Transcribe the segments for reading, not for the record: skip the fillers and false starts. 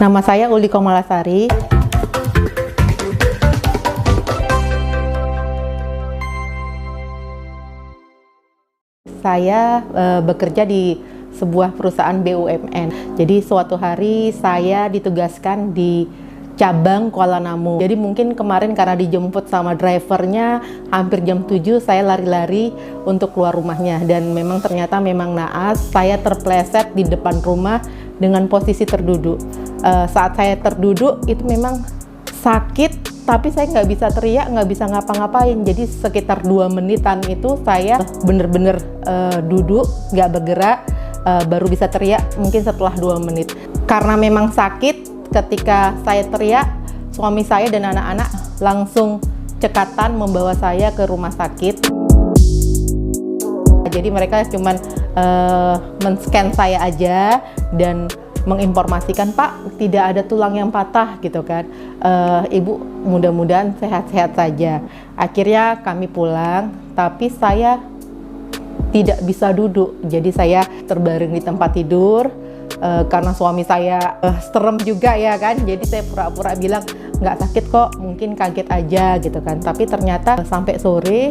Nama saya Uli Komalasari. Saya bekerja di sebuah perusahaan BUMN. Jadi suatu hari saya ditugaskan di cabang Kuala Namu. Jadi mungkin kemarin karena dijemput sama drivernya hampir jam 7, saya lari-lari untuk keluar rumahnya. Dan memang ternyata naas, saya terpleset di depan rumah dengan posisi terduduk. Saat saya terduduk itu memang sakit, tapi saya nggak bisa teriak, nggak bisa ngapa-ngapain. Jadi sekitar 2 menitan itu saya bener-bener duduk, nggak bergerak, baru bisa teriak mungkin setelah 2 menit. Karena memang sakit, ketika saya teriak, suami saya dan anak-anak langsung cekatan membawa saya ke rumah sakit. Jadi mereka cuman men-scan saya aja dan menginformasikan, Pak, tidak ada tulang yang patah gitu kan. Ibu mudah-mudahan sehat-sehat saja. Akhirnya kami pulang, tapi saya tidak bisa duduk. Jadi saya terbaring di tempat tidur. Karena suami saya serem juga ya kan. Jadi saya pura-pura bilang nggak sakit kok, mungkin kaget aja gitu kan. Tapi ternyata sampai sore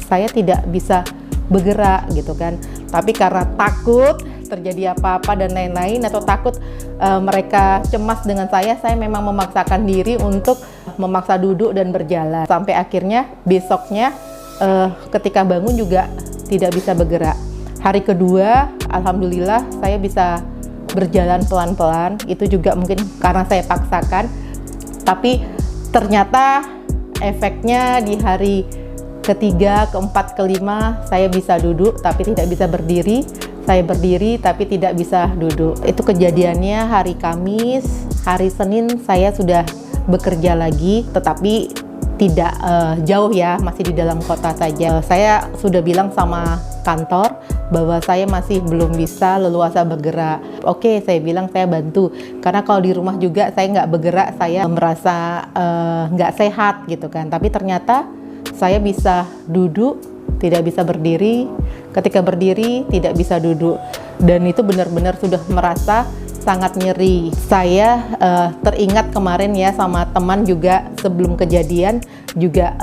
saya tidak bisa bergerak gitu kan. Tapi karena takut terjadi apa-apa dan lain-lain, atau takut mereka cemas dengan saya memang memaksakan diri untuk memaksa duduk dan berjalan. Sampai akhirnya besoknya ketika bangun juga tidak bisa bergerak. Hari kedua, alhamdulillah saya bisa berjalan pelan-pelan. Itu juga mungkin karena saya paksakan. Tapi ternyata efeknya di hari ketiga, keempat, kelima saya bisa duduk tapi tidak bisa berdiri. Saya berdiri tapi tidak bisa duduk. Itu kejadiannya hari Kamis. Hari Senin saya sudah bekerja lagi, tetapi tidak jauh ya, masih di dalam kota saja. Saya sudah bilang sama kantor bahwa saya masih belum bisa leluasa bergerak. Oke, saya bilang saya bantu. Karena kalau di rumah juga saya nggak bergerak, saya merasa nggak sehat gitu kan. Tapi ternyata saya bisa duduk, tidak bisa berdiri. Ketika berdiri, tidak bisa duduk. Dan itu benar-benar sudah merasa sangat nyeri. Saya teringat kemarin ya sama teman juga sebelum kejadian juga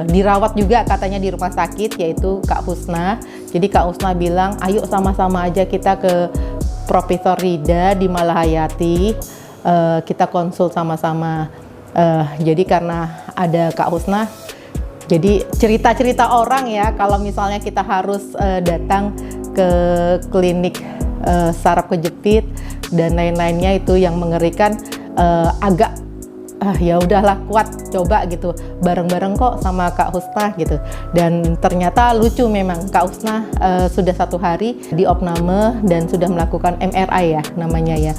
dirawat juga katanya di rumah sakit, yaitu Kak Husna. Jadi Kak Husna bilang, ayo sama-sama aja kita ke Profesor Rida di Malahayati, kita konsul sama-sama. Jadi karena ada Kak Husna, jadi cerita-cerita orang ya, kalau misalnya kita harus datang ke klinik saraf kejepit dan lain-lainnya itu yang mengerikan, agak ya udahlah kuat, coba gitu bareng-bareng kok sama Kak Husna gitu. Dan ternyata lucu memang, Kak Husna sudah 1 hari di opname dan sudah melakukan MRI ya namanya ya.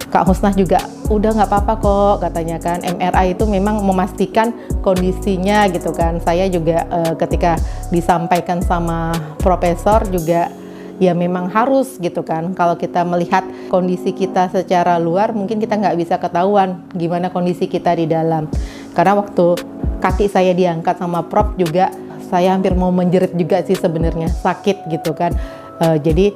Kak Husna juga udah nggak apa-apa kok katanya kan. MRI itu memang memastikan kondisinya gitu kan. Saya juga ketika disampaikan sama profesor juga ya memang harus gitu kan. Kalau kita melihat kondisi kita secara luar, mungkin kita nggak bisa ketahuan gimana kondisi kita di dalam. Karena waktu kaki saya diangkat sama Prof juga, saya hampir mau menjerit juga sih sebenarnya, sakit gitu kan. Jadi